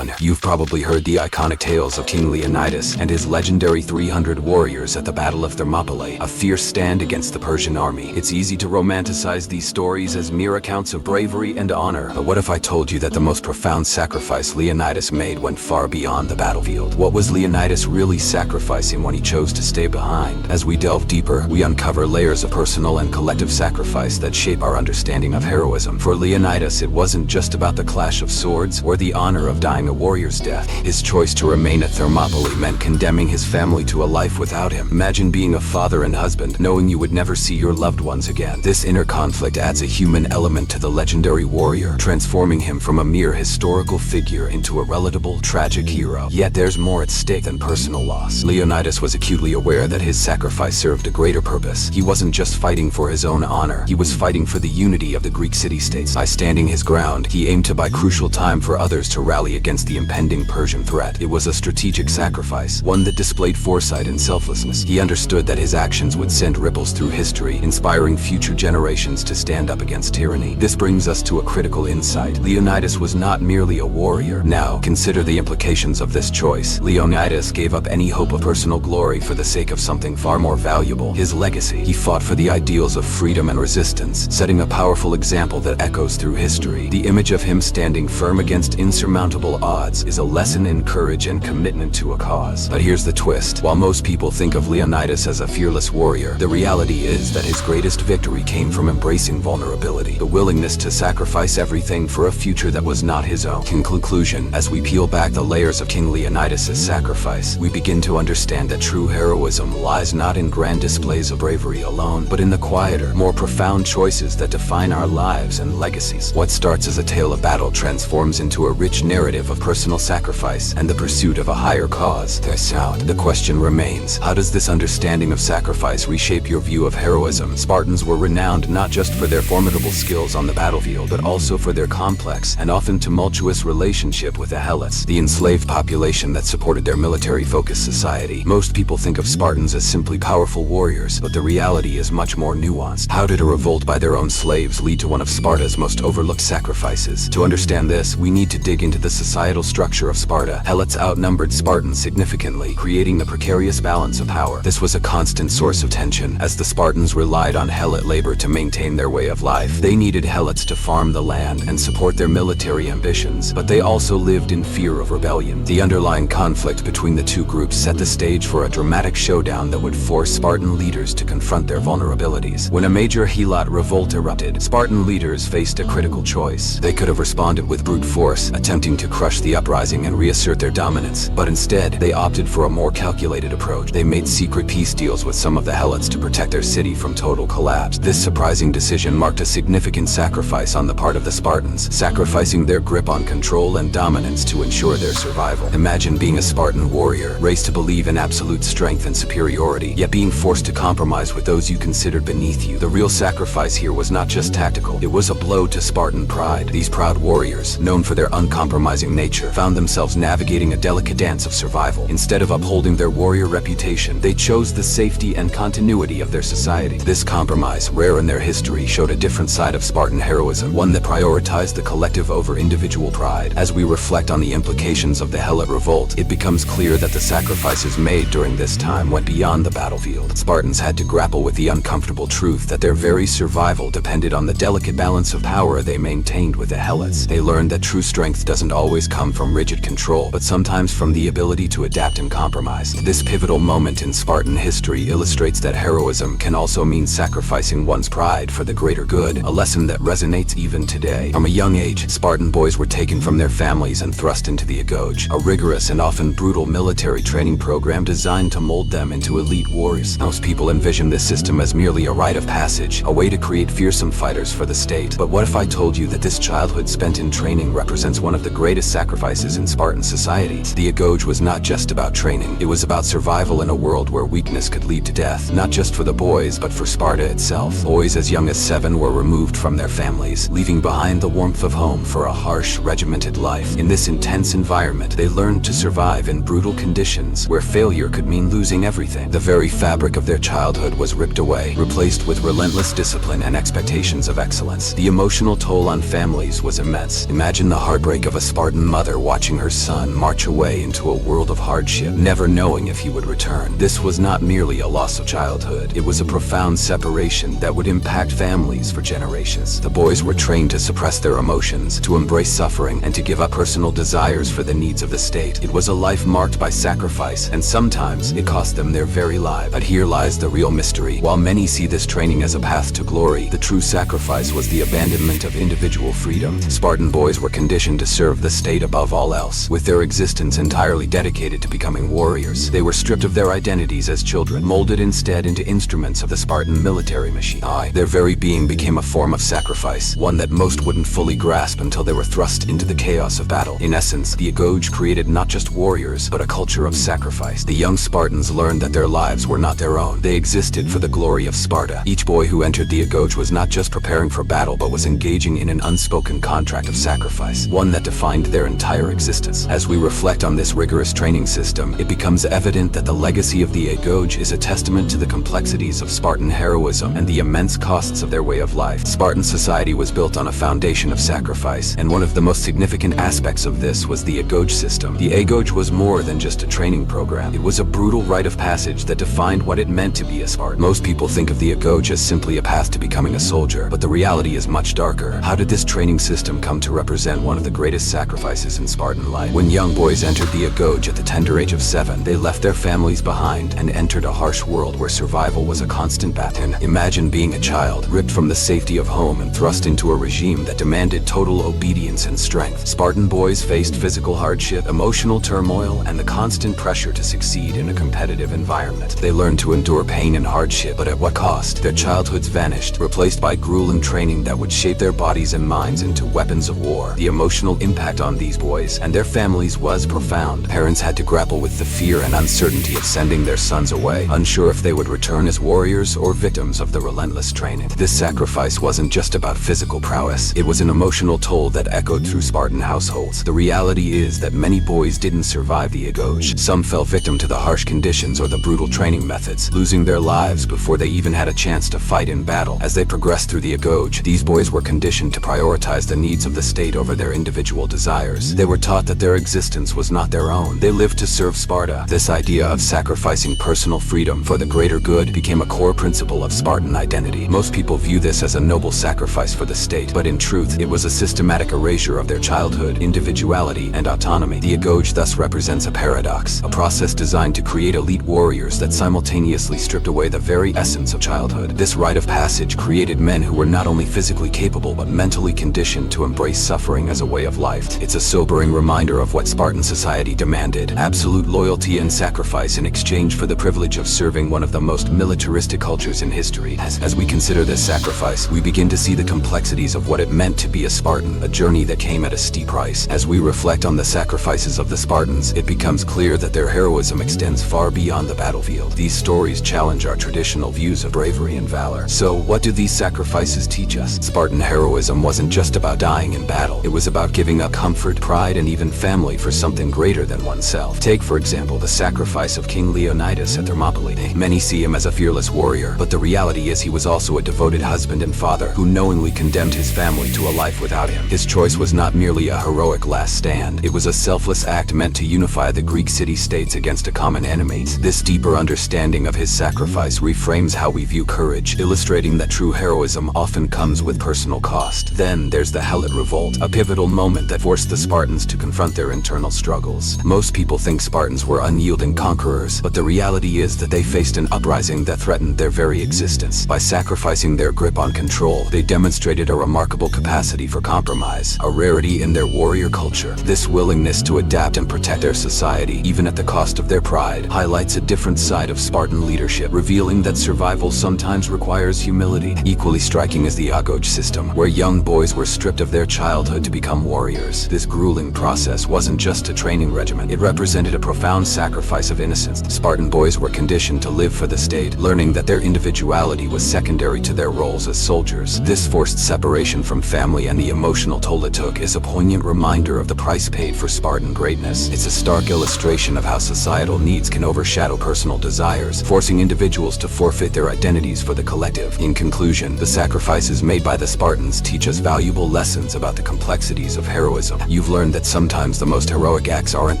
everyone, you've probably heard the iconic tales of King Leonidas and his legendary 300 warriors at the Battle of Thermopylae, a fierce stand against the Persian army. It's easy to romanticize these stories as mere accounts of bravery and honor, but what if I told you that the most profound sacrifice Leonidas made went far beyond the battlefield? What was Leonidas really sacrificing when he chose to stay behind? As we delve deeper, we uncover layers of personal and collective sacrifice that shape our understanding of heroism. For Leonidas, it wasn't just about the clash of swords or the honor of dying a warrior's death. His choice to remain at Thermopylae meant condemning his family to a life without him. Imagine being a father and husband, knowing you would never see your loved ones again. This inner conflict adds a human element to the legendary warrior, transforming him from a mere historical figure into a relatable, tragic hero. Yet there's more at stake than personal loss. Leonidas was acutely aware that his sacrifice served a greater purpose. He wasn't just fighting for his own honor, he was fighting for the unity of the Greek city-states. By standing his ground, he aimed to buy crucial time for others to rally against the impending Persian threat. It was a strategic sacrifice, one that displayed foresight and selflessness. He understood that his actions would send ripples through history, inspiring future generations to stand up against tyranny. This brings us to a critical insight. Leonidas was not merely a warrior. Now, consider the implications of this choice. Leonidas gave up any hope of personal glory for the sake of something far more valuable: his legacy. He fought for the ideals of freedom and resistance, setting a powerful example that echoes through history. The image of him standing firm against insurmountable odds is a lesson in courage and commitment to a cause. But here's the twist. While most people think of Leonidas as a fearless warrior, the reality is that his greatest victory came from embracing vulnerability, the willingness to sacrifice everything for a future that was not his own. In conclusion, as we peel back the layers of King Leonidas' sacrifice, we begin to understand that true heroism lies not in grand displays of bravery alone, but in the quieter, more profound choices that define our lives and legacies. What starts as a tale of battle transforms into a rich narrative of personal sacrifice and the pursuit of a higher cause. The question remains, how does this understanding of sacrifice reshape your view of heroism? Spartans were renowned not just for their formidable skills on the battlefield, but also for their complex and often tumultuous relationship with the helots, the enslaved population that supported their military-focused society. Most people think of Spartans as simply powerful warriors, but the reality is much more nuanced. How did a revolt by their own slaves lead to one of Sparta's most overlooked sacrifices? To understand this, we need to dig into the societal structure of Sparta. Helots outnumbered Spartans significantly, creating the precarious balance of power. This was a constant source of tension, as the Spartans relied on helot labor to maintain their way of life. They needed helots to farm the land and support their military ambitions, but they also lived in fear of rebellion. The underlying conflict between the two groups set the stage for a dramatic showdown that would force Spartan leaders to confront their vulnerabilities. When a major Helot Revolt erupted, Spartan leaders faced a critical choice. They could have responded with brute force, attempting to crush the uprising and reassert their dominance, but instead, they opted for a more calculated approach. They made secret peace deals with some of the helots to protect their city from total collapse. This surprising decision marked a significant sacrifice on the part of the Spartans, sacrificing their grip on control and dominance to ensure their survival. Imagine being a Spartan warrior, raised to believe in absolute strength and superiority, yet being forced to compromise with those you considered beneath you. The real sacrifice here was not just tactical, it was a blow to Spartan pride. These proud warriors, known for their uncompromising nature, found themselves navigating a delicate dance of survival. Instead of upholding their warrior reputation, they chose the safety and continuity of their society. This compromise, rare in their history, showed a different side of Spartan heroism, one that prioritized the collective over individual pride. As we reflect on the implications of the Helot Revolt, it becomes clear that the sacrifices made during this time went beyond the battlefield. Spartans had to grapple with the uncomfortable truth that their very survival depended on the delicate balance of power they maintained with the helots. They learned that true strength doesn't always come from rigid control, but sometimes from the ability to adapt and compromise. This pivotal moment in Spartan history illustrates that heroism can also mean sacrificing one's pride for the greater good, a lesson that resonates even today. From a young age, Spartan boys were taken from their families and thrust into the Agoge, a rigorous and often brutal military training program designed to mold them into elite warriors. Most people envision this system as merely a rite of passage, a way to create fearsome fighters for the state. But what if I told you that this childhood spent in training represents one of the greatest sacrifices in Spartan society? The Agoge was not just about training, it was about survival in a world where weakness could lead to death, not just for the boys, but for Sparta itself. Boys as young as 7 were removed from their families, leaving behind the warmth of home for a harsh, regimented life. In this intense environment, they learned to survive in brutal conditions where failure could mean losing everything. The very fabric of their childhood was ripped away, replaced with relentless discipline and expectations of excellence. The emotional toll on families was immense. Imagine the heartbreak of a Spartan mother watching her son march away into a world of hardship, never knowing if he would return. This was not merely a loss of childhood, it was a profound separation that would impact families for generations. The boys were trained to suppress their emotions, to embrace suffering, and to give up personal desires for the needs of the state. It was a life marked by sacrifice, and sometimes it cost them their very lives. But here lies the real mystery. While many see this training as a path to glory, the true sacrifice was the abandonment of individual freedom. Spartan boys were conditioned to serve the state above all else, with their existence entirely dedicated to becoming warriors. They were stripped of their identities as children, molded instead into instruments of the Spartan military machine. Their very being became a form of sacrifice, one that most wouldn't fully grasp until they were thrust into the chaos of battle. In essence, the Agoge created not just warriors, but a culture of sacrifice. The young Spartans learned that their lives were not their own. They existed for the glory of Sparta. Each boy who entered the Agoge was not just preparing for battle, but was engaging in an unspoken contract of sacrifice, one that defined their entire existence. As we reflect on this rigorous training system, it becomes evident that the legacy of the Agoge is a testament to the complexities of Spartan heroism and the immense costs of their way of life. Spartan society was built on a foundation of sacrifice, and one of the most significant aspects of this was the Agoge system. The Agoge was more than just a training program. It was a brutal rite of passage that defined what it meant to be a Spartan. Most people think of the Agoge as simply a path to becoming a soldier, but the reality is much darker. How did this training system come to represent one of the greatest sacrifices in Spartan life? When young boys entered the Agoge at the tender age of 7, they left their families behind and entered a harsh world where survival was a constant battle. Imagine being a child, ripped from the safety of home and thrust into a regime that demanded total obedience and strength. Spartan boys faced physical hardship, emotional turmoil, and the constant pressure to succeed in a competitive environment. They learned to endure pain and hardship, but at what cost? Their childhoods vanished, replaced by grueling training that would shape their bodies and minds into weapons of war. The emotional impact on these boys and their families was profound. Parents had to grapple with the fear and uncertainty of sending their sons away, unsure if they would return as warriors or victims of the relentless training. This sacrifice wasn't just about physical prowess, it was an emotional toll that echoed through Spartan households. The reality is that many boys didn't survive the Agoge. Some fell victim to the harsh conditions or the brutal training methods, losing their lives before they even had a chance to fight in battle. As they progressed through the Agoge, these boys were conditioned to prioritize the needs of the state over their individual desires. They were taught that their existence was not their own. They lived to serve Sparta. This idea of sacrificing personal freedom for the greater good became a core principle of Spartan identity. Most people view this as a noble sacrifice for the state, but in truth, it was a systematic erasure of their childhood, individuality, and autonomy. The Agoge thus represents a paradox, a process designed to create elite warriors that simultaneously stripped away the very essence of childhood. This rite of passage created men who were not only physically capable, but mentally conditioned to embrace suffering as a way of life. It's a sobering reminder of what Spartan society demanded: absolute loyalty and sacrifice in exchange for the privilege of serving one of the most militaristic cultures in history. As we consider this sacrifice, we begin to see the complexities of what it meant to be a Spartan, a journey that came at a steep price. As we reflect on the sacrifices of the Spartans, it becomes clear that their heroism extends far beyond the battlefield. These stories challenge our traditional views of bravery and valor. So, what do these sacrifices teach us? Spartan heroism wasn't just about dying in battle. It was about giving up comfort, pride, and even family for something greater than oneself. Take, for example, the sacrifice of King Leonidas at Thermopylae. Many see him as a fearless warrior, but the reality is he was also a devoted husband and father who knowingly condemned his family to a life without him. His choice was not merely a heroic last stand. It was a selfless act meant to unify the Greek city-states against a common enemy. This deeper understanding of his sacrifice reframes how we view courage, illustrating that true heroism often comes with personal cost. Then there's the Helot Revolt, a pivotal moment that forced the Spartans to confront their internal struggles. Most people think Spartans were unyielding conquerors, but the reality is that they faced an uprising that threatened their very existence. By sacrificing their grip on control, they demonstrated a remarkable capacity for compromise, a rarity in their warrior culture. This willingness to adapt and protect their society, even at the cost of their pride, highlights a different side of Spartan leadership, revealing that survival sometimes requires humility. Equally striking is the Agoge system, where young boys were stripped of their childhood to become warriors. This grueling process wasn't just a training regimen, it represented a profound sacrifice of innocence. Spartan boys were conditioned to live for the state, learning that their individuality was secondary to their roles as soldiers. This forced separation from family and the emotional toll it took is a poignant reminder of the price paid for Spartan greatness. It's a stark illustration of how societal needs can overshadow personal desires, forcing individuals to forfeit their identities for the collective. In conclusion, the sacrifices made by the Spartans teach us valuable lessons about the complexities of heroism. you've learned that sometimes the most heroic acts aren't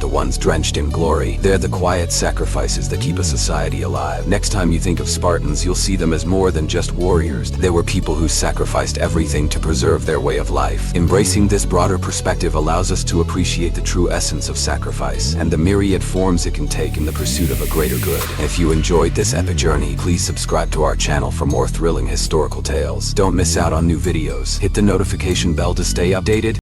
the ones drenched in glory. They're the quiet sacrifices that keep a society alive. Next time you think of Spartans, you'll see them as more than just warriors. They were people who sacrificed everything to preserve their way of life. Embracing this broader perspective allows us to appreciate the true essence of sacrifice and the myriad forms it can take in the pursuit of a greater good. If you enjoyed this epic journey, please subscribe to our channel for more thrilling historical tales. Don't miss out on new videos. Hit the notification bell to stay updated.